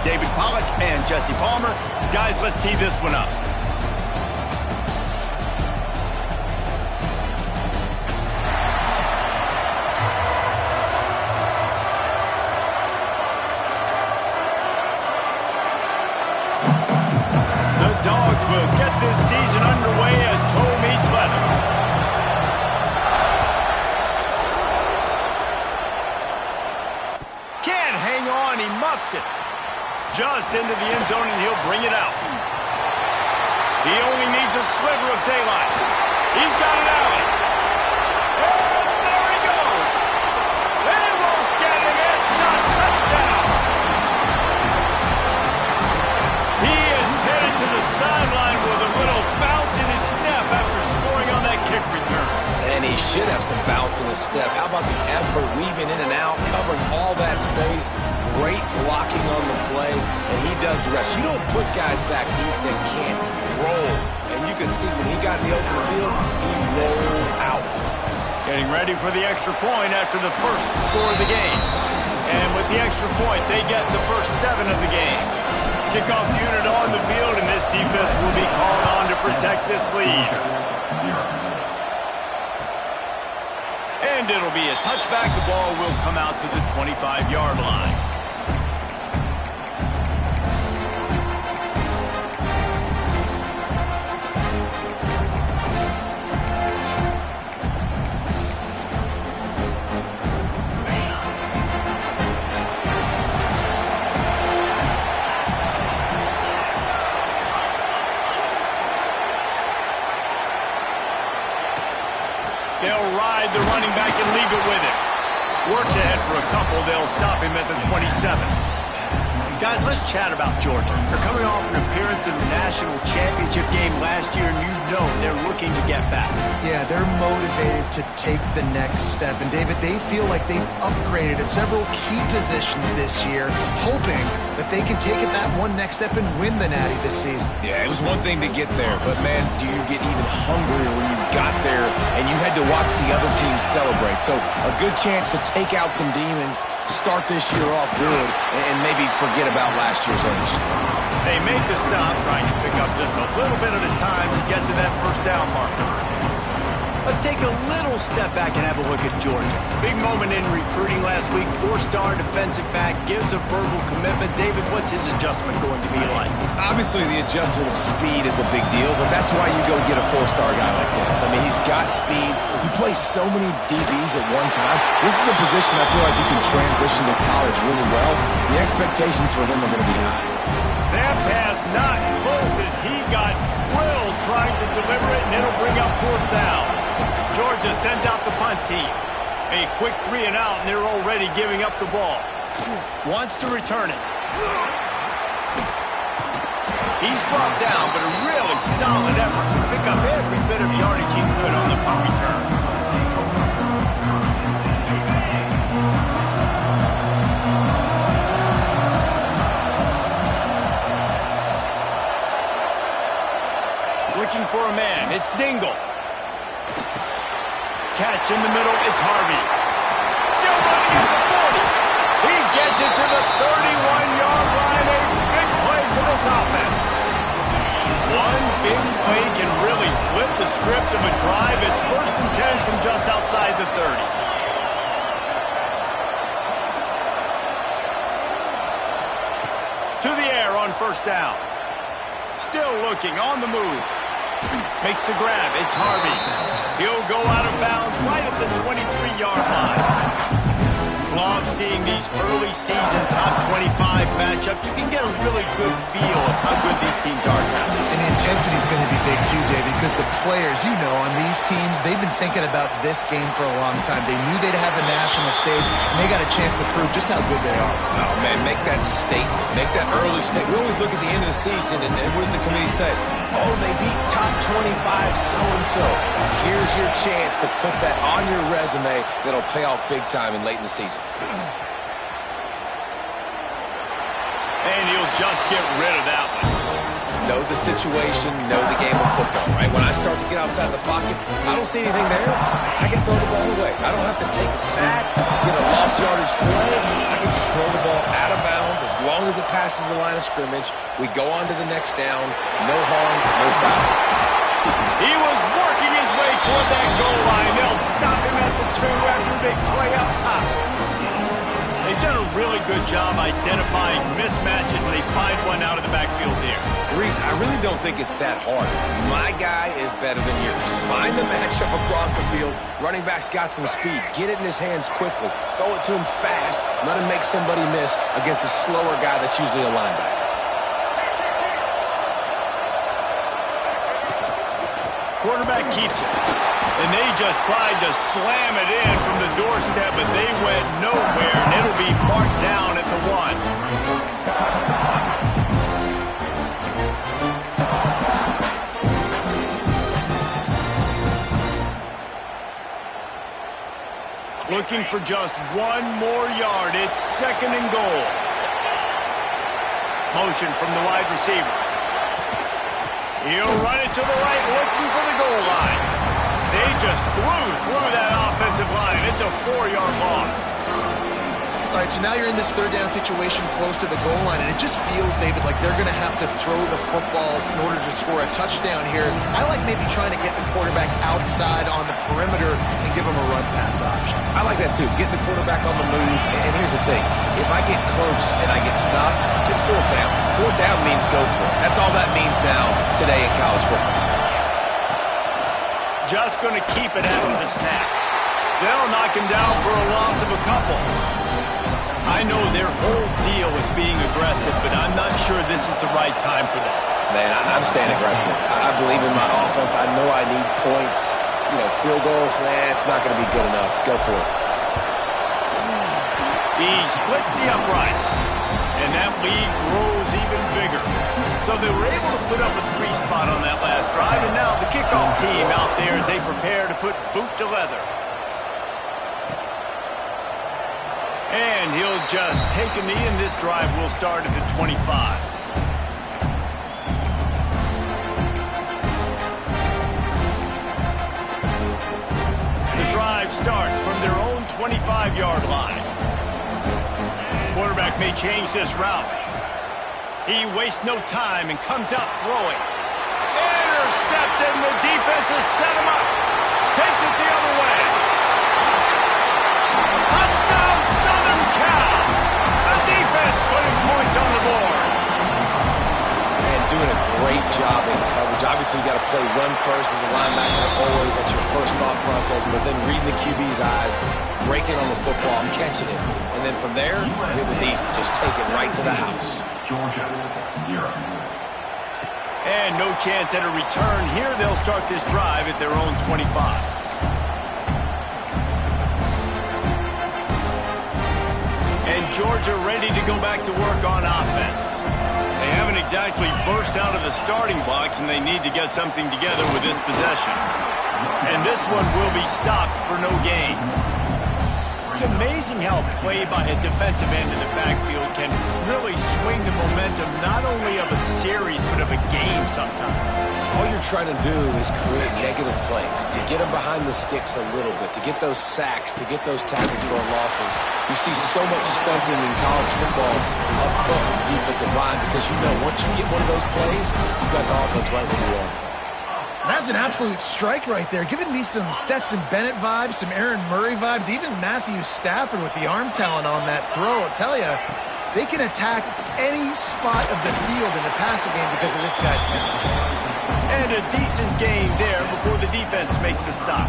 David Pollock and Jesse Palmer. Guys, let's tee this one up. The Dogs will get this season underway as toe meets leather. Can't hang on, he muffs it. Just into the end zone, and he'll bring it out. He only needs a sliver of daylight. He's got an alley. And there he goes. They won't get him. It's a touchdown. He is headed to the sideline with a little bounce in his step after scoring on that kick return. And he should have some bounce in his step. How about the effort, weaving in and out, covering all that space. Great blocking on the play, and he does the rest. You don't put guys back deep that can't roll. And you can see when he got in the open field, he rolled out. Getting ready for the extra point after the first score of the game. And with the extra point, they get the first 7 of the game. Kickoff unit on the field, and this defense will be called on to protect this lead. And it'll be a touchback. The ball will come out to the 25-yard line. They'll ride the running back and leave it with him. Works ahead for a couple. They'll stop him at the 27. Guys, let's chat about Georgia. They're coming off an appearance in the national championship game last year, and you know they're looking to get back. Yeah, they're motivated to take the next step. And, David, they feel like they've upgraded at several key positions this year, hoping that they can take it that one next step and win the Natty this season. Yeah, it was one thing to get there, but, man, do you get even hungrier when you got there and you had to watch the other team celebrate. So a good chance to take out some demons, start this year off good, and maybe forget about last year's finish. They make the stop, trying to pick up just a little bit at a time to get to that first down marker. Let's take a little step back and have a look at Georgia. Big moment in recruiting last week. 4-star defensive back gives a verbal commitment. David, what's his adjustment going to be like? Obviously, the adjustment of speed is a big deal, but that's why you go get a 4-star guy like this. I mean, he's got speed. He plays so many DBs at one time. This is a position I feel like you can transition to college really well. The expectations for him are going to be high. That pass not close as he got drilled trying to deliver it, and it'll bring up 4th down. Georgia sends out the punt team. A quick 3 and out, and they're already giving up the ball. Wants to return it. He's brought down, but a really solid effort to pick up every bit of yardage he could on the punt return. Looking for a man. It's Dingle. Catch in the middle. It's Harvey. Still running at the 40. He gets it to the 31-yard line. A big play for this offense. One big play can really flip the script of a drive. It's 1st and 10 from just outside the 30. To the air on 1st down. Still looking on the move. Makes the grab. It's Harvey. He'll go out of bounds right at the 23-yard line. Love seeing these early season top 25 matchups. You can get a really good feel of how good these teams are now. And the intensity is going to be big too, David, because the players, you know, on these teams, they've been thinking about this game for a long time. They knew they'd have the national stage, and they got a chance to prove just how good they are. Oh, man, make that statement. Make that early statement. We always look at the end of the season, and what does the committee say? Oh, they beat top 25 so-and-so. Here's your chance to put that on your resume that'll pay off big time and late in the season. And he'll just get rid of that one. know the situation, know the game of football, right? When I start to get outside the pocket, I don't see anything there, I can throw the ball away. I don't have to take a sack, get a lost yardage play. I can just throw the ball out of bounds as long as it passes the line of scrimmage. We go on to the next down. No harm, no foul. He was working his way toward that goal line. They'll stop him at the 2 after a big play up top. They've done a really good job identifying mismatches when they find one out of the backfield there. Reese, I really don't think it's that hard. My guy is better than yours. Find the matchup across the field. Running back's got some speed. Get it in his hands quickly. Throw it to him fast. Let him make somebody miss against a slower guy that's usually a linebacker. Quarterback keeps it. And they just tried to slam it in from the doorstep, but they went nowhere, and it'll be marked down at the 1. Looking for just 1 more yard. It's 2nd and goal. Motion from the wide receiver. He'll run it to the right, looking for the goal line. They just flew through that offensive line. It's a 4-yard loss. All right, so now you're in this 3rd down situation close to the goal line, and it just feels, David, like they're going to have to throw the football in order to score a touchdown here. I like maybe trying to get the quarterback outside on the perimeter and give him a run-pass option. I like that, too. Get the quarterback on the move. And here's the thing. If I get close and I get stopped, it's 4th down. 4th down means go for it. That's all that means now today in college football. Just going to keep it after the snap. They'll knock him down for a loss of a couple. I know their whole deal is being aggressive, but I'm not sure this is the right time for them. Man, I'm staying aggressive. I believe in my offense. I know I need points. You know, field goals, it's not going to be good enough. Go for it. He splits the uprights, and that lead grows even bigger. So they were able to put up a 3 spot on that last drive, and now the kickoff team out there as they prepare to put boot to leather. And he'll just take a knee, and this drive will start at the 25. The drive starts from their own 25-yard line. Quarterback may change this route. He wastes no time and comes out throwing. Intercepted, and the defense has set him up. Takes it the other way. Touchdown, Southern Cal. The defense putting points on the board. And doing a great job in coverage. Obviously, you got to play run first as a linebacker. Always, that's your first thought process. But then reading the QB's eyes, breaking on the football, catching it. And then from there, it was easy. Just take it right to the house. Georgia, 0. And no chance at a return here. They'll start this drive at their own 25. And Georgia ready to go back to work on offense. They haven't exactly burst out of the starting blocks, and they need to get something together with this possession. And this one will be stopped for no gain. It's amazing how play by a defensive end in the backfield can really swing the momentum not only of a series but of a game sometimes. All you're trying to do is create negative plays, to get them behind the sticks a little bit, to get those sacks, to get those tackles for losses. You see so much stunting in college football up front with the defensive line because you know once you get one of those plays, you've got the offense right where you are. That's an absolute strike right there, giving me some Stetson Bennett vibes, some Aaron Murray vibes, even Matthew Stafford with the arm talent on that throw. I'll tell you, they can attack any spot of the field in the passing game because of this guy's talent. And a decent game there before the defense makes the stop.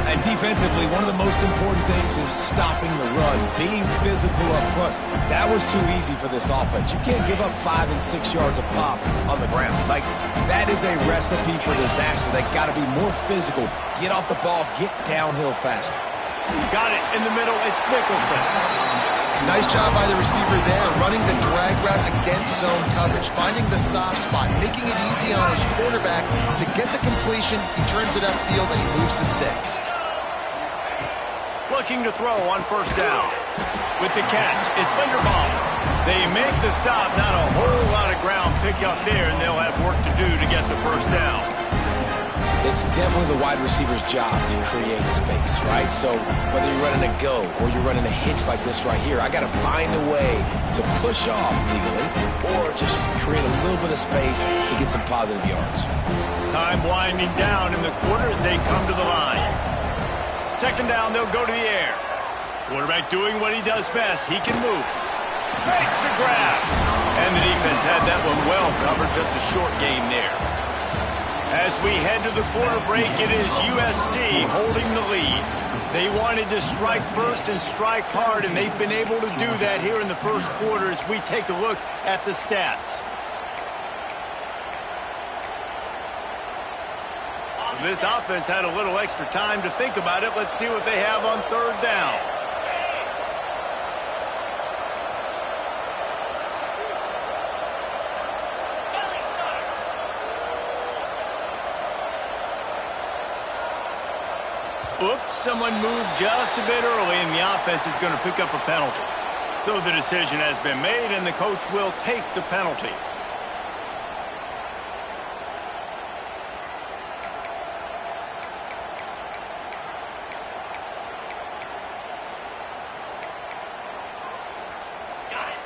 And defensively, one of the most important things is stopping the run, being physical up front. That was too easy for this offense. You can't give up 5 and 6 yards a pop on the ground. Like, that is a recipe for disaster. They got to be more physical. Get off the ball, get downhill faster. Got it in the middle. It's Nicholson. Nice job by the receiver there, running the drag route against zone coverage, finding the soft spot, making it easy on his quarterback to get the completion. He turns it upfield and he moves the sticks. Looking to throw on first down. With the catch, it's Linderbaum. They make the stop. Not a whole lot of ground picked up there, and they'll have work to do to get the first down. It's definitely the wide receiver's job to create space, right? So whether you're running a go or you're running a hitch like this right here, I got to find a way to push off legally or just create a little bit of space to get some positive yards. Time winding down in the quarter as they come to the line. Second down, they'll go to the air. Quarterback doing what he does best. He can move. Makes the grab. And the defense had that one well covered. Just a short game there. As we head to the quarter break, it is USC holding the lead. They wanted to strike first and strike hard, and they've been able to do that here in the first quarter as we take a look at the stats. This offense had a little extra time to think about it. Let's see what they have on third down. Oops, someone moved just a bit early, and the offense is going to pick up a penalty. So the decision has been made, and the coach will take the penalty.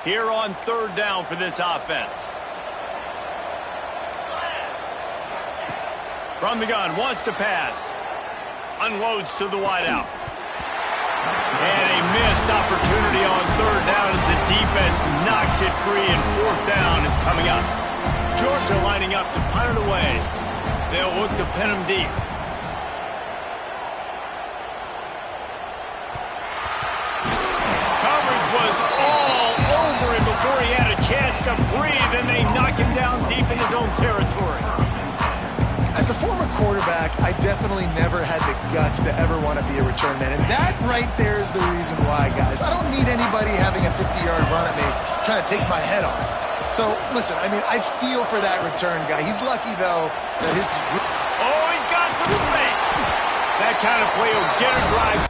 Here on third down for this offense. From the gun, wants to pass. Unloads to the wideout. And a missed opportunity on third down as the defense knocks it free, and fourth down is coming up. Georgia lining up to punt it away. They'll look to pin him deep. Coverage was all over him before he had a chance to breathe, and they knock him down deep in his own territory. As a former quarterback, I definitely never had the guts to ever want to be a return man. And that right there is the reason why, guys. I don't need anybody having a 50-yard run at me trying to take my head off. So, listen, I mean, I feel for that return guy. He's lucky, though, that his... Oh, he's got some space. That kind of play will get a drive.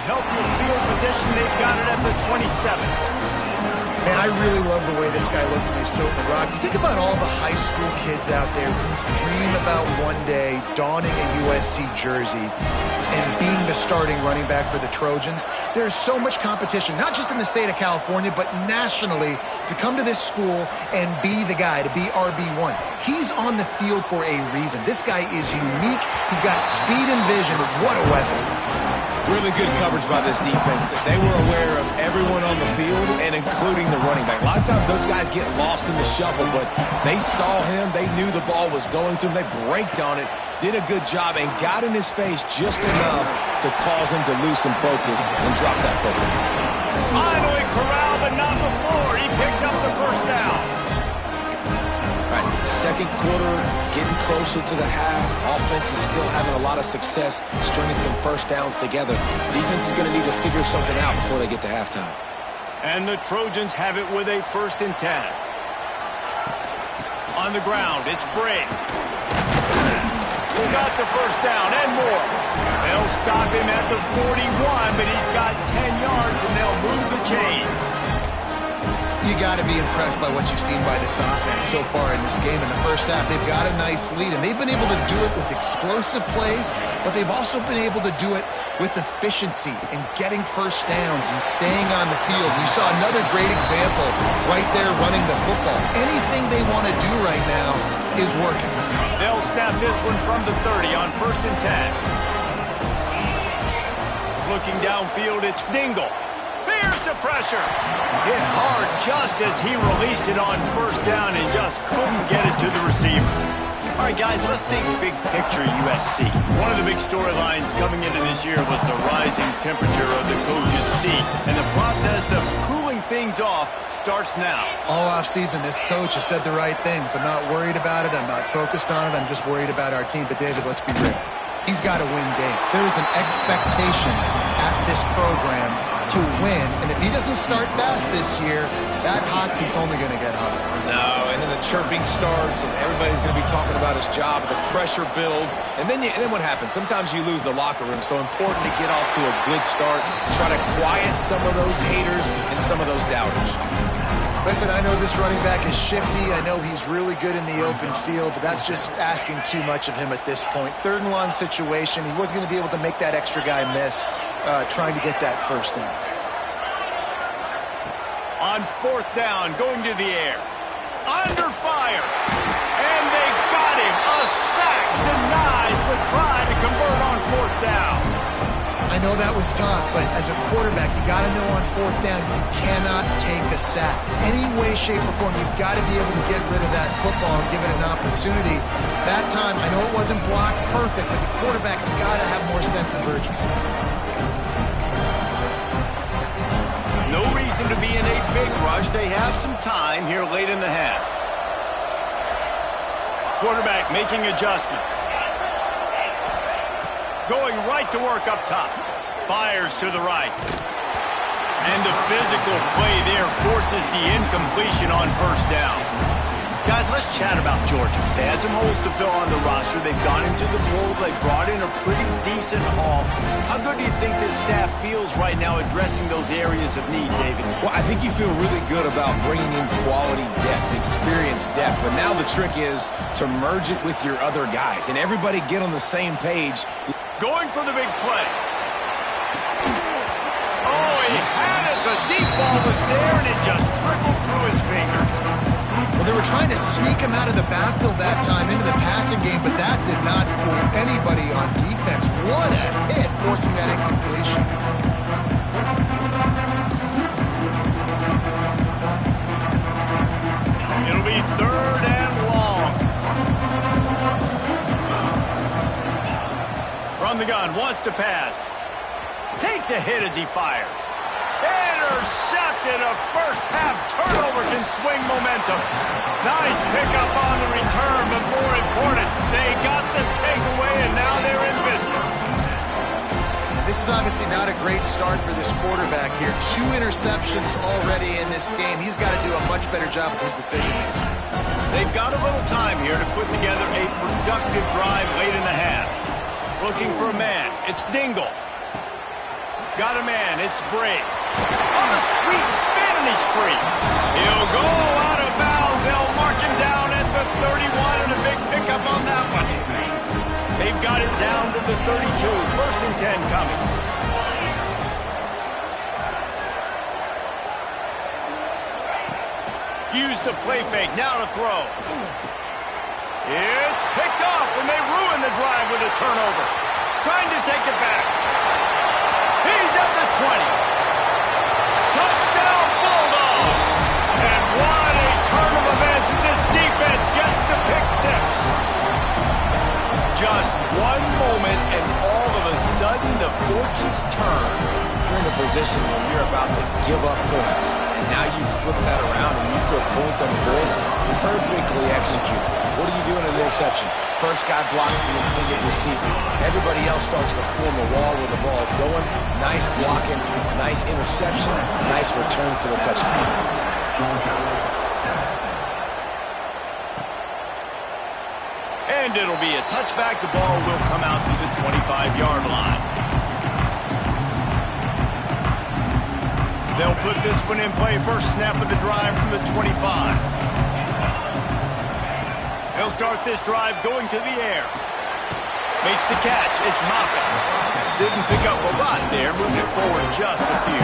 Help your field position. They've got it at the 27. Man, I really love the way this guy looks when he's toting the rock. You think about all the high school kids out there who dream about one day donning a USC jersey and being the starting running back for the Trojans. There's so much competition, not just in the state of California, but nationally, to come to this school and be the guy, to be RB1. He's on the field for a reason. This guy is unique. He's got speed and vision. What a weapon. Really good coverage by this defense. They were aware of everyone on the field, and including the running back. A lot of times those guys get lost in the shuffle, but they saw him. They knew the ball was going to him. They braked on it, did a good job, and got in his face just enough to cause him to lose some focus and drop that football. Finally corralled, but not before. He picks up the first down. Second quarter, getting closer to the half. Offense is still having a lot of success stringing some first downs together. Defense is going to need to figure something out before they get to halftime. And the Trojans have it with a 1st and 10. On the ground, it's Bray. He got the first down and more. They'll stop him at the 41, but he's got 10 yards, and they'll move the chains. You got to be impressed by what you've seen by this offense so far in this game. In the first half, they've got a nice lead, and they've been able to do it with explosive plays, but they've also been able to do it with efficiency and getting first downs and staying on the field. You saw another great example right there running the football. Anything they want to do right now is working. They'll snap this one from the 30 on 1st and 10. Looking downfield, it's Dingle. Fierce the pressure. Hit hard just as he released it on first down and just couldn't get it to the receiver. All right, guys, let's think big picture USC. One of the big storylines coming into this year was the rising temperature of the coach's seat, and the process of cooling things off starts now. All offseason, this coach has said the right things. I'm not worried about it. I'm not focused on it. I'm just worried about our team. But, David, let's be real. He's got to win games. There is an expectation at this program to win, and if he doesn't start fast this year, that hot seat's only going to get hotter. No, and then the chirping starts, and everybody's going to be talking about his job, the pressure builds, and then what happens? Sometimes you lose the locker room, so important to get off to a good start, try to quiet some of those haters and some of those doubters. Listen, I know this running back is shifty. I know he's really good in the open field, but that's just asking too much of him at this point. 3rd and long situation. He wasn't going to be able to make that extra guy miss trying to get that first down. On 4th down, going to the air. Under fire. And they got him. A sack denies the try to convert on 4th down. I know that was tough, but as a quarterback, you got to know on 4th down, you cannot take a sack. Any way, shape, or form, you've got to be able to get rid of that football and give it an opportunity. That time, I know it wasn't blocked perfect, but the quarterback's got to have more sense of urgency. No reason to be in a big rush. They have some time here late in the half. Quarterback making adjustments. Going right to work up top. Fires to the right. And the physical play there forces the incompletion on 1st down. Guys, let's chat about Georgia. They had some holes to fill on the roster. They've gone into the bowl. They brought in a pretty decent haul. How good do you think this staff feels right now addressing those areas of need, David? Well, I think you feel really good about bringing in quality depth, experience depth, but now the trick is to merge it with your other guys and everybody get on the same page. Going for the big play. Oh, he had it. The deep ball was there, and it just trickled through his fingers. Well, they were trying to sneak him out of the backfield that time into the passing game, but that did not fool anybody on defense. What a hit, forcing that incompletion. It'll be 3rd and long. From the gun, wants to pass. Takes a hit as he fires. Intercepted. A first-half turnover can swing momentum. Nice pickup on the return, but more important, they got the takeaway, and now they're in business. This is obviously not a great start for this quarterback here. 2 interceptions already in this game. He's got to do a much better job with his decision-making. They've got a little time here to put together a productive drive late in the half. Looking for a man. It's Dingle. Got a man. It's Bray. On a sweet spin, and he's free. He'll go out of bounds. They'll mark him down at the 31, and a big pickup on that one. They've got it down to the 32. 1st and 10 coming. Use the play fake. Now to throw. It's picked off, and they ruin the drive with a turnover. Trying to take it back. He's at the 20. Touchdown Bulldogs! And what a turn of events as this defense gets the pick 6. Just one moment, and all of a sudden the fortunes turn. You're in a position where you're about to give up points, and now you flip that around and you put points on the board. Perfectly executed. What do you do in an interception? First guy blocks the intended receiver. Everybody else starts to form a wall where the ball's going. Nice blocking, nice interception, nice return for the touchdown. And it'll be a touchback. The ball will come out to the 25-yard line. They'll put this one in play. First snap of the drive from the 25. They'll start this drive going to the air. Makes the catch. It's Maka. Didn't pick up a lot there. Moving it forward just a few.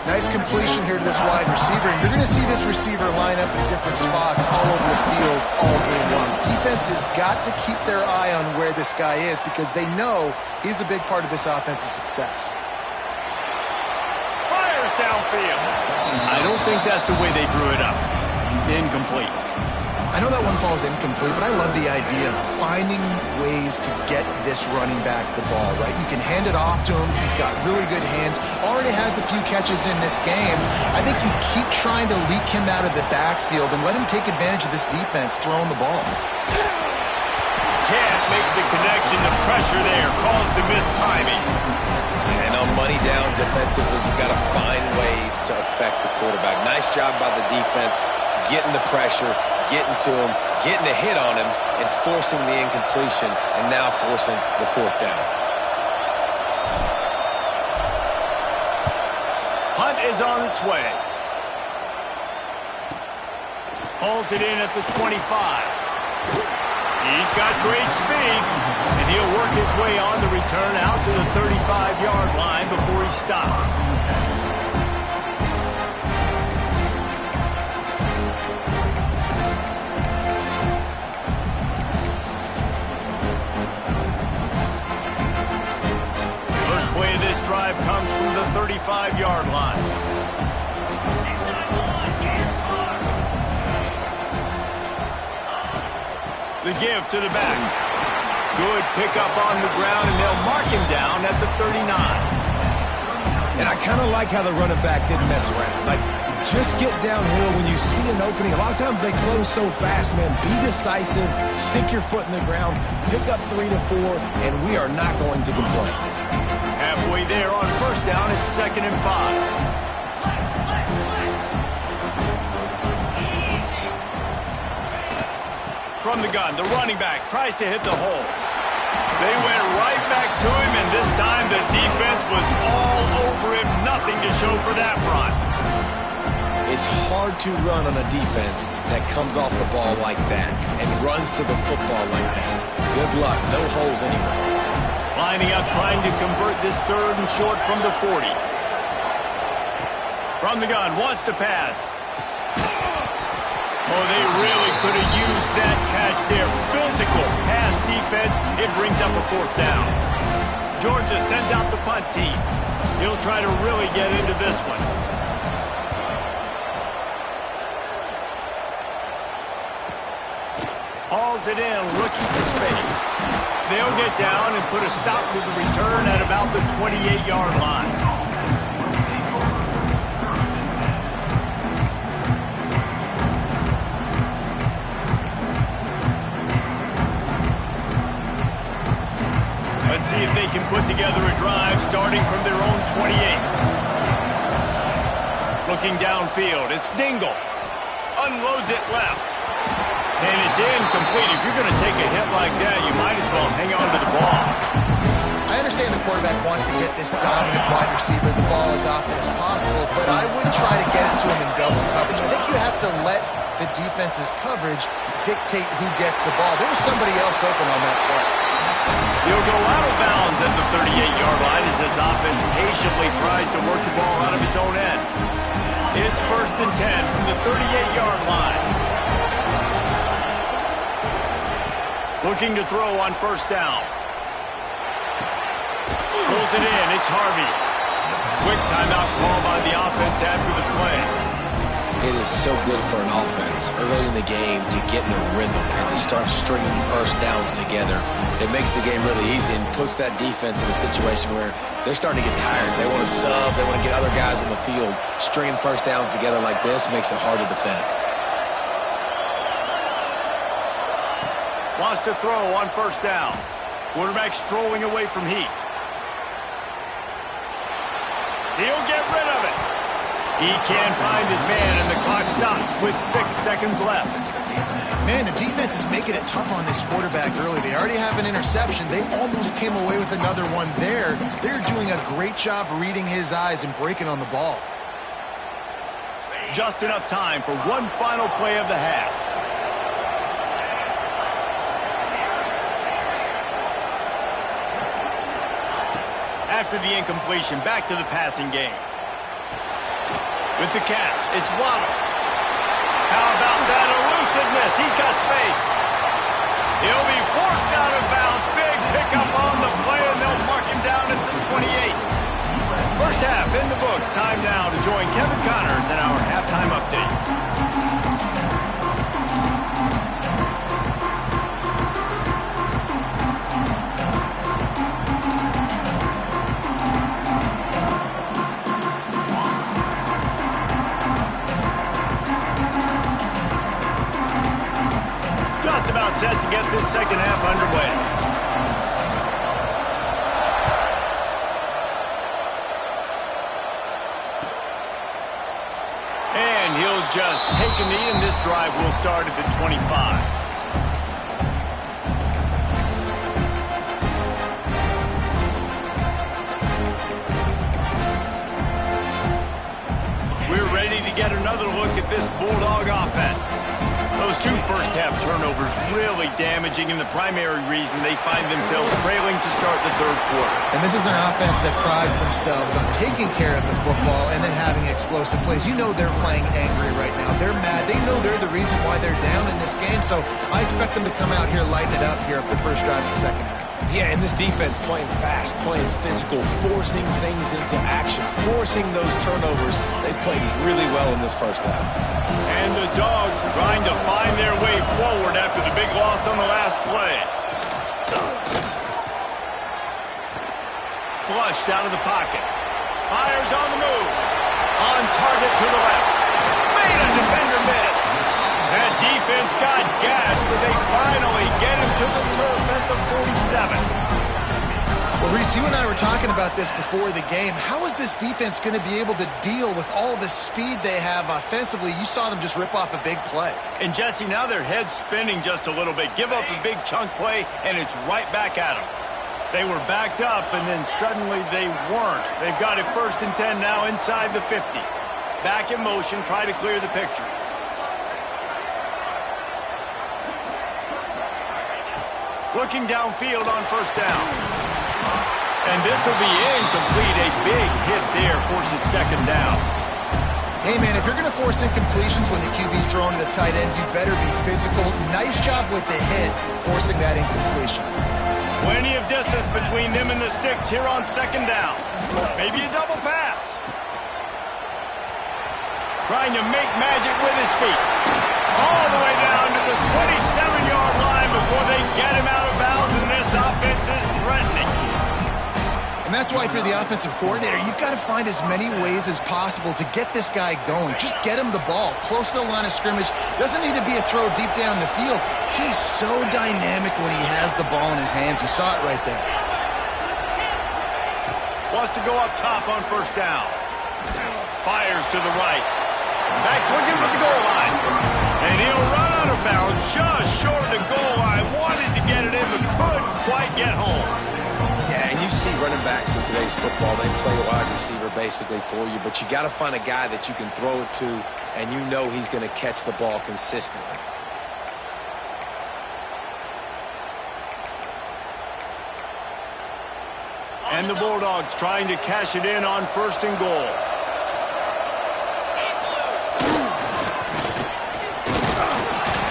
Nice completion here to this wide receiver. And you're going to see this receiver line up in different spots all over the field all game long. Defense has got to keep their eye on where this guy is because they know he's a big part of this offense's success. Fires downfield. I don't think that's the way they drew it up. Incomplete. I know that one falls incomplete, but I love the idea of finding ways to get this running back the ball, right? You can hand it off to him. He's got really good hands. Already has a few catches in this game. I think you keep trying to leak him out of the backfield and let him take advantage of this defense throwing the ball. Can't make the connection. The pressure there caused the missed timing. And on money down defensively, you've got to find ways to affect the quarterback. Nice job by the defense, getting the pressure, getting to him, getting a hit on him, and forcing the incompletion, and now forcing the fourth down. Punt is on its way. Hauls it in at the 25. He's got great speed, and he'll work his way on the return out to the 35-yard line before he stops. First play of this drive comes from the 35-yard line. The give to the back. Good pickup on the ground, and they'll mark him down at the 39. And I kind of like how the running back didn't mess around. Like, just get downhill when you see an opening. A lot of times they close so fast, man. Be decisive, stick your foot in the ground, pick up 3 to 4, and we are not going to complain. Halfway there on first down, it's 2nd and 5. From the gun, the running back tries to hit the hole. They went right back to him, and this time the defense was all over him. Nothing to show for that run. It's hard to run on a defense that comes off the ball like that and runs to the football like that. Good luck. No holes anyway. Lining up, trying to convert this 3rd and short from the 40. From the gun, wants to pass. Oh, they really could have used that catch there. Physical pass defense. It brings up a 4th down. Georgia sends out the punt team. He'll try to really get into this one. Hauls it in, looking for space. They'll get down and put a stop to the return at about the 28-yard line. Let's see if they can put together a drive starting from their own 28. Looking downfield, it's Dingle. Unloads it left. And it's incomplete. If you're going to take a hit like that, you might as well hang on to the ball. I understand the quarterback wants to get this dominant wide receiver the ball as often as possible, but I wouldn't try to get it to him in double coverage. I think you have to let the defense's coverage dictate who gets the ball. There was somebody else open on that play. He'll go out of bounds at the 38-yard line as this offense patiently tries to work the ball out of its own end. It's 1st and 10 from the 38-yard line. Looking to throw on first down. Pulls it in. It's Harvey. Quick timeout call by the offense after the play. It is so good for an offense early in the game to get in a rhythm and to start stringing first downs together. It makes the game really easy and puts that defense in a situation where they're starting to get tired. They want to sub. They want to get other guys in the field. Stringing first downs together like this makes it hard to defend. Wants to throw on first down. Quarterback strolling away from Heat. He'll get rid of it. He can't find his man, and the clock stops with 6 seconds left. Man, the defense is making it tough on this quarterback early. They already have an interception. They almost came away with another one there. They're doing a great job reading his eyes and breaking on the ball. Just enough time for one final play of the half. After the incompletion, back to the passing game. With the catch, it's Waddle. How about that elusiveness? He's got space. He'll be forced out of bounds. Big pickup on the play, and they'll mark him down at the 28. First half in the books. Time now to join Kevin Connors in our halftime update. Set to get this second half underway. just take a knee, and this drive will start at the 25. We're ready to get another look at this Bulldog offense. Those two first-half turnovers really damaging, and the primary reason they find themselves trailing to start the third quarter. And this is an offense that prides themselves on taking care of the football and then having explosive plays. You know they're playing angry right now. They're mad. They know they're the reason why they're down in this game, so I expect them to come out here, lighten it up here for the first drive of the second half. Yeah, and this defense playing fast, playing physical, forcing things into action, forcing those turnovers. They played really well in this first half. And the Dogs trying to find their way forward after the big loss on the last play. Flushed out of the pocket. Fires on the move. On target to the left. Made a defender miss. That defense got gashed, but they finally get him to the turf at the 47. Well, Reese, you and I were talking about this before the game. How is this defense going to be able to deal with all the speed they have offensively? You saw them just rip off a big play. And, Jesse, now their head's spinning just a little bit. Give up a big chunk play, and it's right back at them. They were backed up, and then suddenly they weren't. They've got it 1st and 10 now inside the 50. Back in motion, try to clear the picture. Looking downfield on 1st down. And this will be incomplete. A big hit there forces 2nd down. Hey, man, if you're going to force incompletions when the QB's throwing to the tight end, you better be physical. Nice job with the hit, forcing that incompletion. Plenty of distance between them and the sticks here on 2nd down. Maybe a double pass. Trying to make magic with his feet. All the way down to the 27-yard line before they get him out of bounds, and this offense is threatening. And that's why, for the offensive coordinator, you've got to find as many ways as possible to get this guy going. Just get him the ball close to the line of scrimmage. Doesn't need to be a throw deep down the field. He's so dynamic when he has the ball in his hands. You saw it right there. Wants to go up top on 1st down. Fires to the right. Back's looking for the goal line. And he'll run out of bounds just short of the goal line. Wanted to get it in, but couldn't quite get home. Yeah, and you see running backs in today's football, they play wide receiver basically for you, but you got to find a guy that you can throw it to, and you know he's going to catch the ball consistently. And the Bulldogs trying to cash it in on 1st and goal.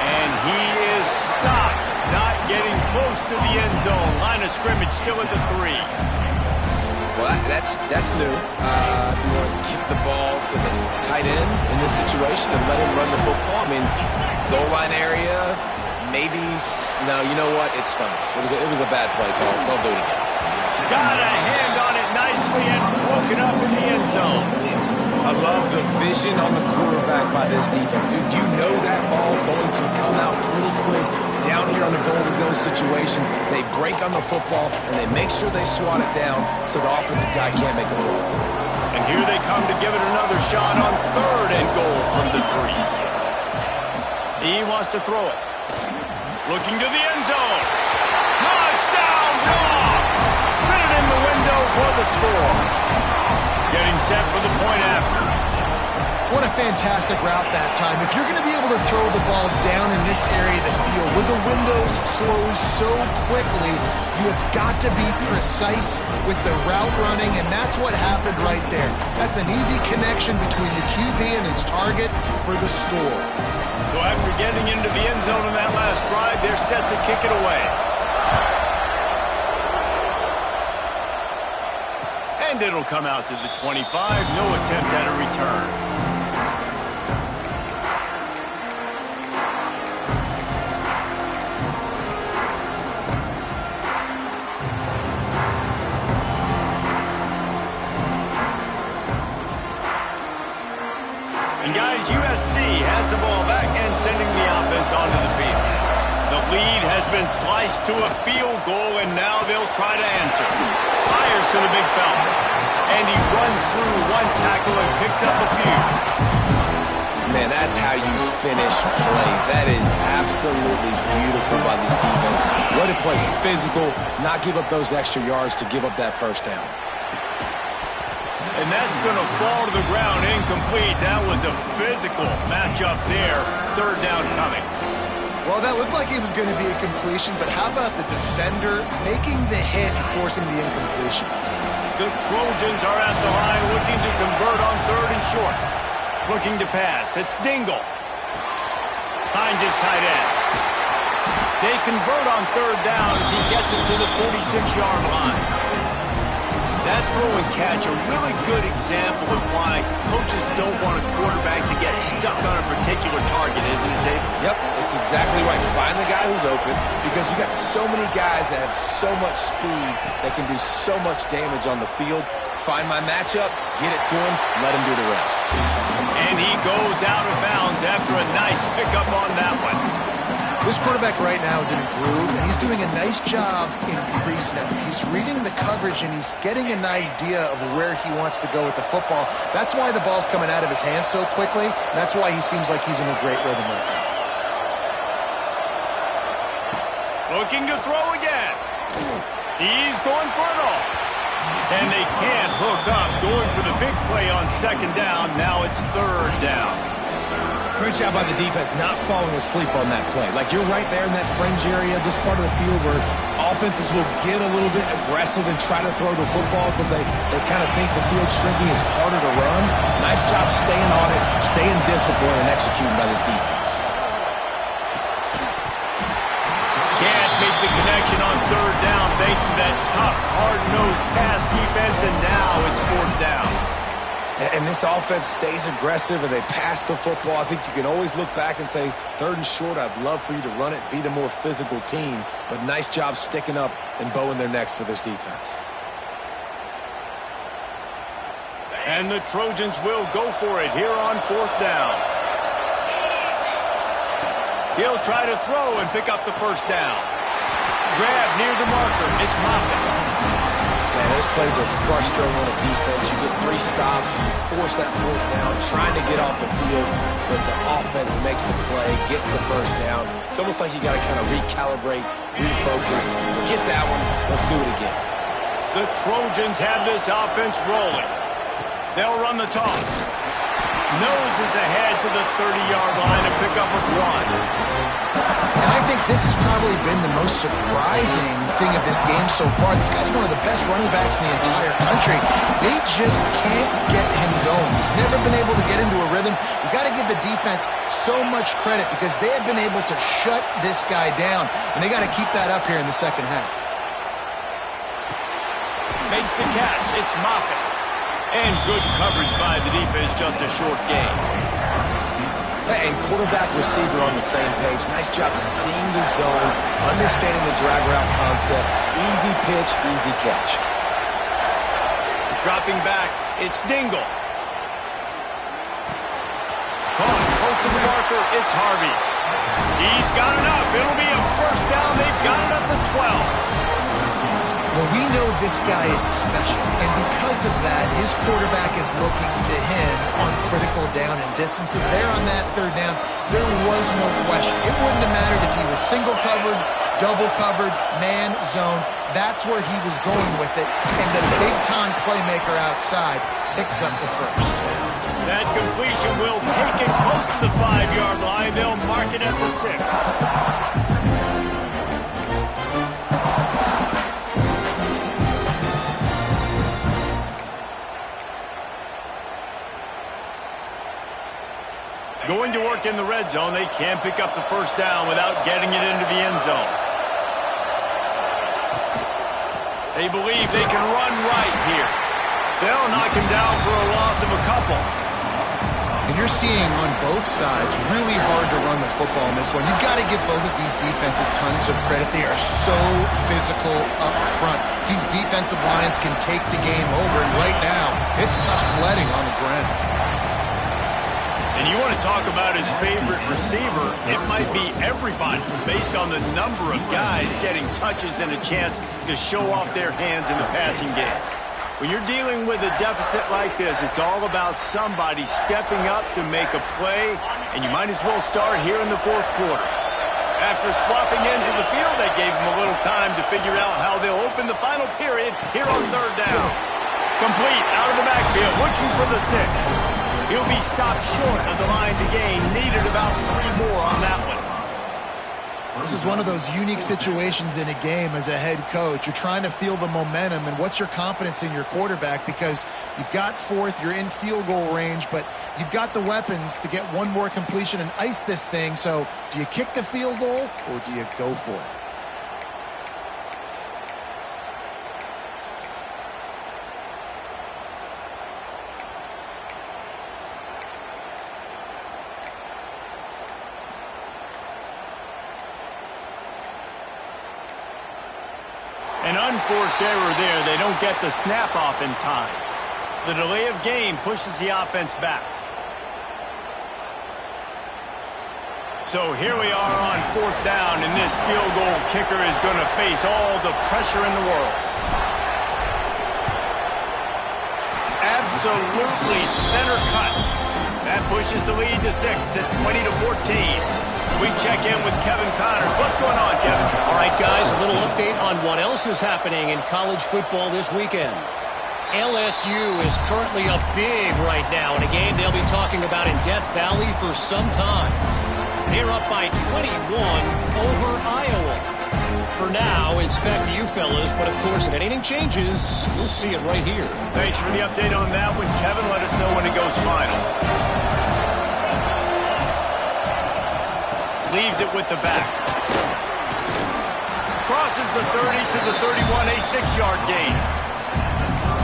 And he is stopped, not getting close to the end zone. Line of scrimmage still at the 3. Well, that's new. If you want to kick the ball to the tight end in this situation and let him run the football, I mean, goal line area, maybe. No, you know what? It's stunk. It was a bad play call. Don't do it again. Got a hand on it nicely and broken up in the end zone. I love the vision on the quarterback by this defense. Dude, you know that ball's going to come out pretty quick. Down here on the goal-to-go situation, they break on the football, and they make sure they swat it down so the offensive guy can't make a throw. And here they come to give it another shot on 3rd and goal from the 3. He wants to throw it. Looking to the end zone. Touchdown, Dogs! Fit it in the window for the score. Getting set for the point after. What a fantastic route that time. If you're going to be able to throw the ball down in this area of the field where the windows close so quickly, you have got to be precise with the route running, and that's what happened right there. That's an easy connection between the QB and his target for the score. So after getting into the end zone in that last drive, they're set to kick it away. And it'll come out to the 25. No attempt at a return. And guys, USC has the ball back and sending the offense onto the field. The lead has been sliced to a field goal, and now they'll try to answer. Fires to the big fella. And he runs through one tackle and picks up a few. Man, that's how you finish plays. That is absolutely beautiful by this defense. Way to play physical, not give up those extra yards to give up that first down. And that's going to fall to the ground incomplete. That was a physical matchup there. Third down coming. Well, that looked like it was going to be a completion, but how about the defender making the hit and forcing the incompletion? The Trojans are at the line looking to convert on third and short. Looking to pass. It's Dingle. Finds his tight end. They convert on third down as he gets it to the 46-yard line. That throw and catch, a really good example of why coaches don't want a quarterback to get stuck on a particular target, isn't it, David? Yep, it's exactly right. Find the guy who's open because you got so many guys that have so much speed that can do so much damage on the field. Find my matchup, get it to him, let him do the rest. And he goes out of bounds after a nice pickup on that one. This quarterback right now is in a groove, and he's doing a nice job in pre-snap. He's reading the coverage, and he's getting an idea of where he wants to go with the football. That's why the ball's coming out of his hands so quickly, and that's why he seems like he's in a great rhythm right now. Looking to throw again. He's going for it all. And they can't hook up. Going for the big play on second down. Now it's third down. Great job by the defense not falling asleep on that play. Like, you're right there in that fringe area, this part of the field where offenses will get a little bit aggressive and try to throw the football because they kind of think the field's shrinking is harder to run. Nice job staying on it, staying disciplined, and executing by this defense. Can't make the connection on third down thanks to that tough, hard-nosed pass defense, and now it's fourth down. And this offense stays aggressive and they pass the football. I think you can always look back and say, third and short, I'd love for you to run it, be the more physical team. But nice job sticking up and bowing their necks for this defense. And the Trojans will go for it here on fourth down. He'll try to throw and pick up the first down. Grab near the marker. It's Moffitt. Man, those plays are frustrating on a defense. You get 3 stops, you force that fourth down, trying to get off the field, but the offense makes the play, gets the first down. It's almost like you got to kind of recalibrate, refocus. Forget that one. Let's do it again. The Trojans have this offense rolling. They'll run the toss. Noses ahead to the 30-yard line and pick up a 1. And I think this has probably been the most surprising thing of this game so far. This guy's one of the best running backs in the entire country. They just can't get him going. He's never been able to get into a rhythm. You got to give the defense so much credit because they have been able to shut this guy down, and they got to keep that up here in the second half. Makes the catch. It's Moffitt. And good coverage by the defense, just a short gain. And quarterback receiver on the same page. Nice job seeing the zone, understanding the drag route concept. Easy pitch, easy catch. Dropping back, it's Dingle. Caught close to the marker, it's Harvey. He's got it up. It'll be a first down. They've got it up to 12. Well, we know this guy is special, and because of that, his quarterback is looking to him on critical down and distances. There on that third down, there was no question. It wouldn't have mattered if he was single covered, double covered, man, zone. That's where he was going with it, and the big-time playmaker outside picks up the first. That completion will take it close to the 5-yard line. They'll mark it at the 6. Going to work in the red zone. They can't pick up the first down without getting it into the end zone. They believe they can run right here. They'll knock him down for a loss of a couple. And you're seeing on both sides really hard to run the football in this one. You've got to give both of these defenses tons of credit. They are so physical up front. These defensive lines can take the game over, and right now, it's tough sledding on the ground. And you want to talk about his favorite receiver, it might be everybody based on the number of guys getting touches and a chance to show off their hands in the passing game. When you're dealing with a deficit like this, it's all about somebody stepping up to make a play, and you might as well start here in the fourth quarter. After swapping ends of the field, that gave them a little time to figure out how they'll open the final period here on third down. Complete out of the backfield, looking for the sticks. He'll be stopped short of the line to gain. Needed about 3 more on that one. This is one of those unique situations in a game as a head coach. You're trying to feel the momentum, and what's your confidence in your quarterback? Because you've got fourth, you're in field goal range, but you've got the weapons to get one more completion and ice this thing. So do you kick the field goal or do you go for it? An unforced error there. They don't get the snap off in time. The delay of game pushes the offense back. So here we are on fourth down, and this field goal kicker is going to face all the pressure in the world. Absolutely center cut. That pushes the lead to 6 at 20-14. We check in with Kevin Connors. What's going on, Kevin? All right, guys, a little update on what else is happening in college football this weekend. LSU is currently up big right now in a game they'll be talking about in Death Valley for some time. They're up by 21 over Iowa. For now, it's back to you fellas, but of course, if anything changes, you'll see it right here. Thanks for the update on that one, Kevin. Let us know when it goes final. Leaves it with the back. Crosses the 30 to the 31, a 6-yard gain.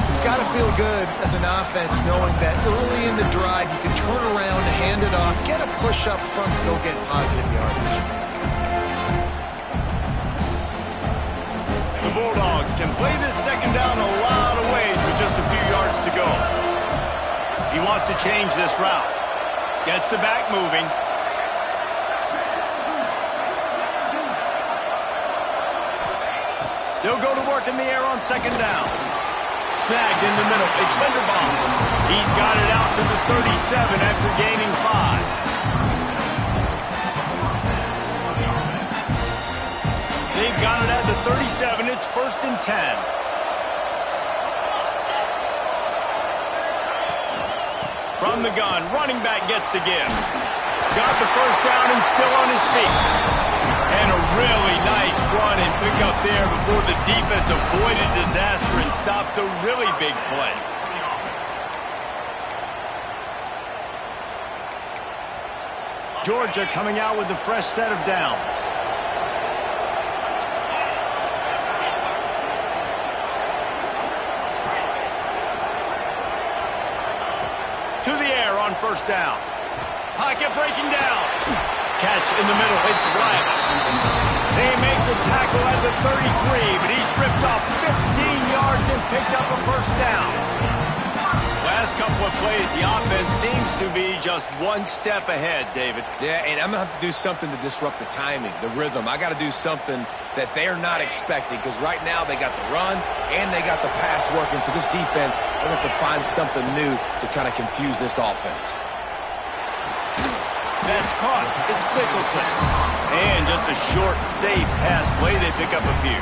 It's got to feel good as an offense knowing that early in the drive you can turn around, hand it off, get a push up front, go get positive yardage. The Bulldogs can play this second down a lot of ways with just a few yards to go. He wants to change this route. Gets the back moving. They'll go to work in the air on second down. Snagged in the middle. It's Linderbaum. He's got it out to the 37 after gaining 5. They've got it at the 37. It's 1st and 10. From the gun, running back gets to give. Got the first down and still on his feet. And a really nice run and pick up there before the defense avoided disaster and stopped a really big play. Georgia coming out with a fresh set of downs. To the air on first down. Pocket breaking down. Catch in the middle. It's Bryant. They make the tackle at the 33, but he's ripped off 15 yards and picked up a first down. Last couple of plays, the offense seems to be just one step ahead, David. Yeah, and I'm going to have to do something to disrupt the timing, the rhythm. I got to do something that they're not expecting because right now they got the run and they got the pass working, so this defense will have to find something new to kind of confuse this offense. That's caught. It's Nicholson. And just a short, safe pass play. They pick up a few.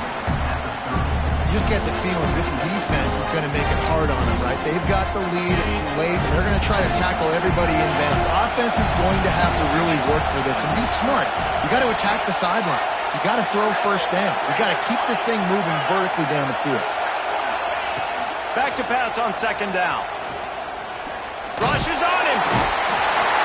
You just get the feeling this defense is going to make it hard on them, right? They've got the lead. It's late. They're going to try to tackle everybody in bounds. Offense is going to have to really work for this and be smart. You got to attack the sidelines. You got to throw first downs. You got to keep this thing moving vertically down the field. Back to pass on second down. Rushes on him.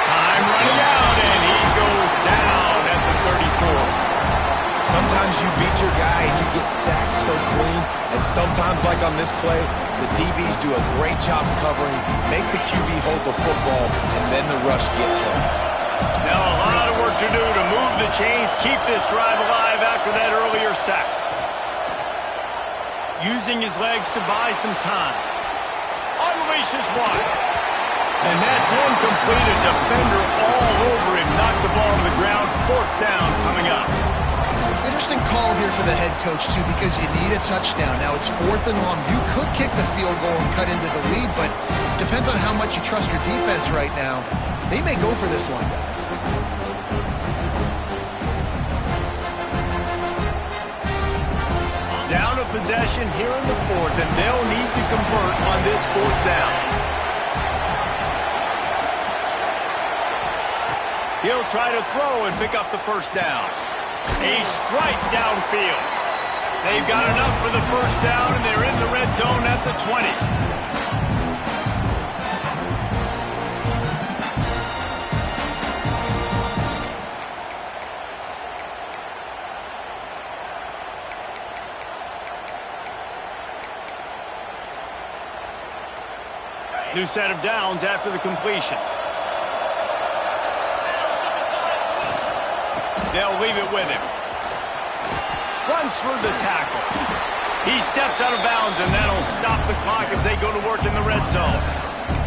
Time running out, and he goes down at the 34. Sometimes you beat your guy and you get sacked so clean, and sometimes, like on this play, the DBs do a great job covering, make the QB hold the football, and then the rush gets home. Now a lot of work to do to move the chains, keep this drive alive after that earlier sack. Using his legs to buy some time. Unleashes one. And that's incomplete. A defender all over him. Knocked the ball to the ground. Fourth down coming up. Interesting call here for the head coach, too, because you need a touchdown. Now, it's 4th and long. You could kick the field goal and cut into the lead, but depends on how much you trust your defense right now. They may go for this one, guys. Down a possession here in the 4th, and they'll need to convert on this 4th down. He'll try to throw and pick up the first down. A strike downfield. They've got enough for the first down, and they're in the red zone at the 20. New set of downs after the completion. They'll leave it with him. Runs through the tackle. He steps out of bounds, and that'll stop the clock as they go to work in the red zone.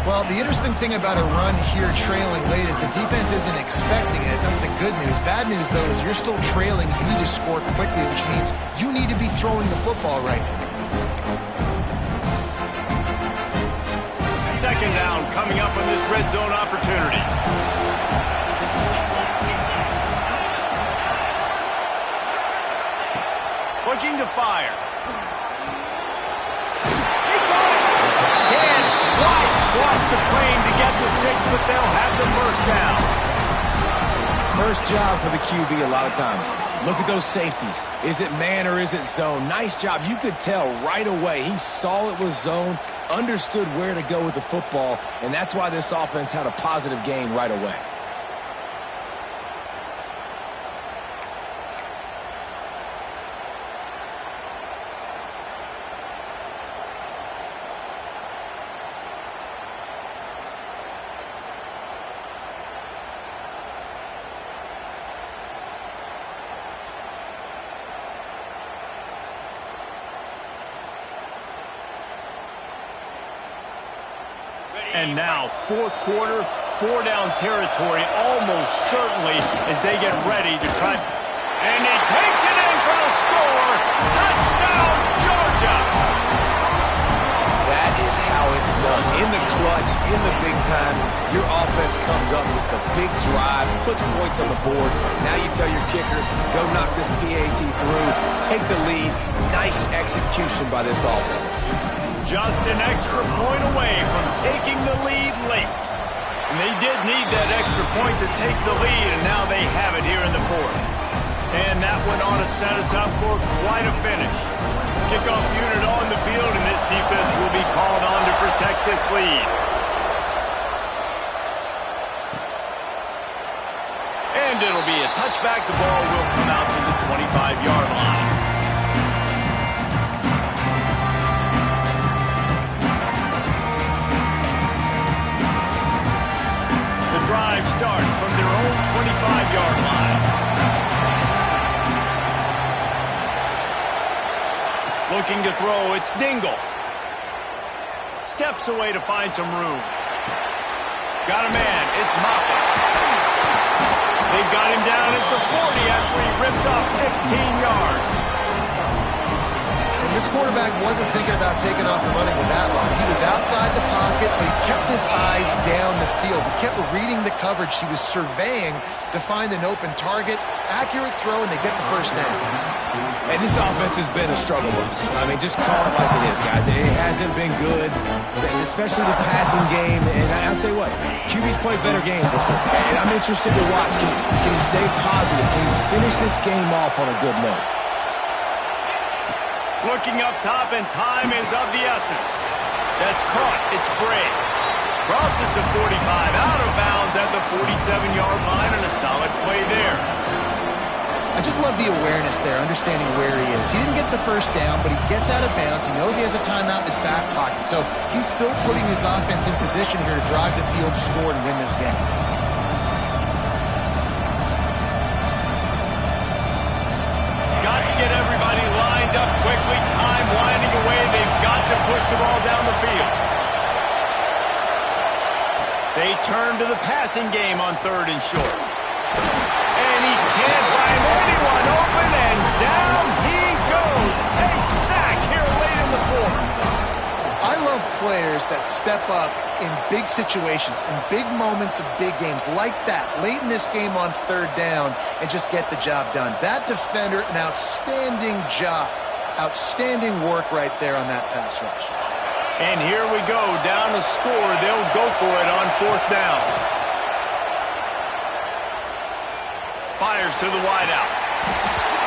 Well, the interesting thing about a run here trailing late is the defense isn't expecting it. That's the good news. Bad news, though, is you're still trailing. You need to score quickly, which means you need to be throwing the football right now. Second down coming up on this red zone opportunity. Looking to fire. He got it! Can wide cross the plane to get the 6, but they'll have the first down. First job for the QB a lot of times. Look at those safeties. Is it man or is it zone? Nice job. You could tell right away. He saw it was zone, understood where to go with the football, and that's why this offense had a positive gain right away. And now, 4th quarter, 4-down territory, almost certainly as they get ready to try. And he takes it in for the score. Touchdown, Georgia! That is how it's done. In the clutch, in the big time, your offense comes up with the big drive, puts points on the board. Now you tell your kicker, go knock this PAT through, take the lead. Nice execution by this offense. Just an extra point away from taking the lead late. And they did need that extra point to take the lead, and now they have it here in the 4th. And that one ought to set us up for quite a finish. Kickoff unit on the field, and this defense will be called on to protect this lead. And it'll be a touchback. The ball will come out to the 25-yard line. Drive starts from their own 25-yard line. Looking to throw, it's Dingle. Steps away to find some room. Got a man, it's Moffitt. They've got him down at the 40 after he ripped off 15 yards. And this quarterback wasn't thinking about taking off and running with that run. He was outside the pocket, but he kept his eyes down the field. He kept reading the coverage. He was surveying to find an open target. Accurate throw, and they get the first down. And this offense has been a struggle bus. I mean, just call it like it is, guys. It hasn't been good, especially the passing game. And I'll tell you what, QB's played better games before. And I'm interested to watch. Can he stay positive? Can he finish this game off on a good note? Looking up top, and time is of the essence. That's caught. It's Bray. Crosses the 45, out of bounds at the 47-yard line, and a solid play there. I just love the awareness there, understanding where he is. He didn't get the first down, but he gets out of bounds. He knows he has a timeout in his back pocket. So he's still putting his offense in position here to drive the field, score, and win this game. Got to get everybody lined up quickly. Time winding away. They've got to push the ball down the field. They turn to the passing game on 3rd and short. And he can't find anyone open, and down he goes. players that step up in big situations, in big moments of big games like that, late in this game on third down, and just get the job done. That defender, an outstanding job. Outstanding work right there on that pass rush. And here we go, down to score. They'll go for it on fourth down. Fires to the wideout.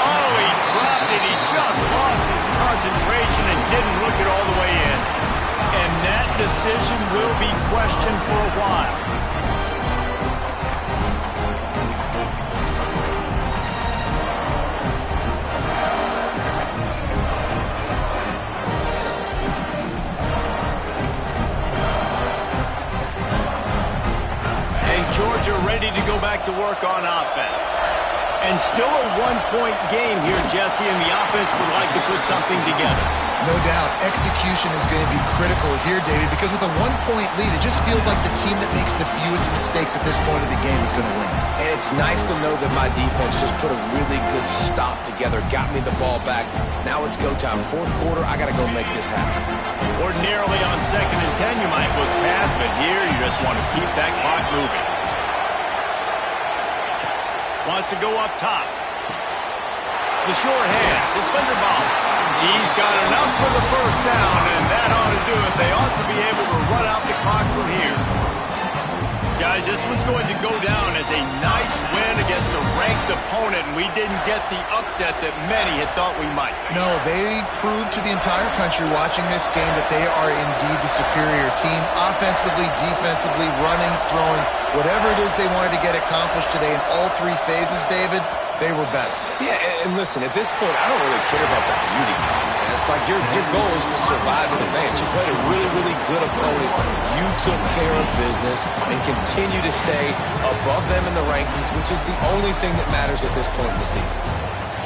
Oh, he dropped it. He just lost his concentration and didn't look it all the way in. And that decision will be questioned for a while. And Georgia ready to go back to work on offense. And still a one-point game here, Jesse, and the offense would like to put something together. No doubt, execution is going to be critical here, David, because with a one-point lead, it just feels like the team that makes the fewest mistakes at this point of the game is going to win. And it's nice to know that my defense just put a really good stop together, got me the ball back. Now it's go time. Fourth quarter, I got to go make this happen. Ordinarily on 2nd and 10, you might look past, but here you just want to keep that clock moving. Wants to go up top. The sure hands. It's Linderbaum. He's got enough for the first down, and that ought to do it. They ought to be able to run out the clock from here. Guys, this one's going to go down as a nice win against a ranked opponent, and we didn't get the upset that many had thought we might. No, they proved to the entire country watching this game that they are indeed the superior team. Offensively, defensively, running, throwing, whatever it is they wanted to get accomplished today in all three phases, David, they were better. Yeah, and listen, at this point, I don't really care about the beauty contest. Like, your goal is to survive in advance. You played a really, really good opponent. You took care of business and continue to stay above them in the rankings, which is the only thing that matters at this point in the season.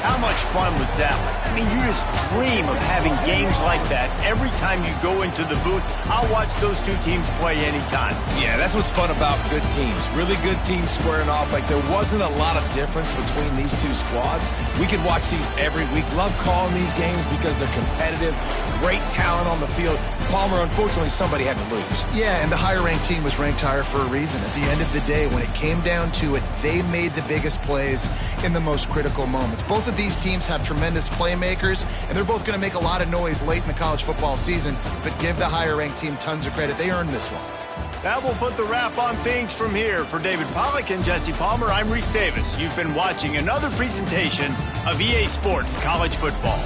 How much fun was that? I mean, you just dream of having games like that every time you go into the booth. I'll watch those two teams play anytime. Yeah, that's what's fun about good teams. Really good teams squaring off. Like, there wasn't a lot of difference between these two squads. We could watch these every week. Love calling these games because they're competitive. Great talent on the field. Palmer, unfortunately, somebody had to lose. Yeah, and the higher-ranked team was ranked higher for a reason. At the end of the day, when it came down to it, they made the biggest plays in the most critical moments. Both of these teams have tremendous playmakers, and they're both going to make a lot of noise late in the college football season, but give the higher-ranked team tons of credit. They earned this one. That will put the wrap on things from here. For David Pollack and Jesse Palmer, I'm Reese Davis. You've been watching another presentation of EA Sports College Football.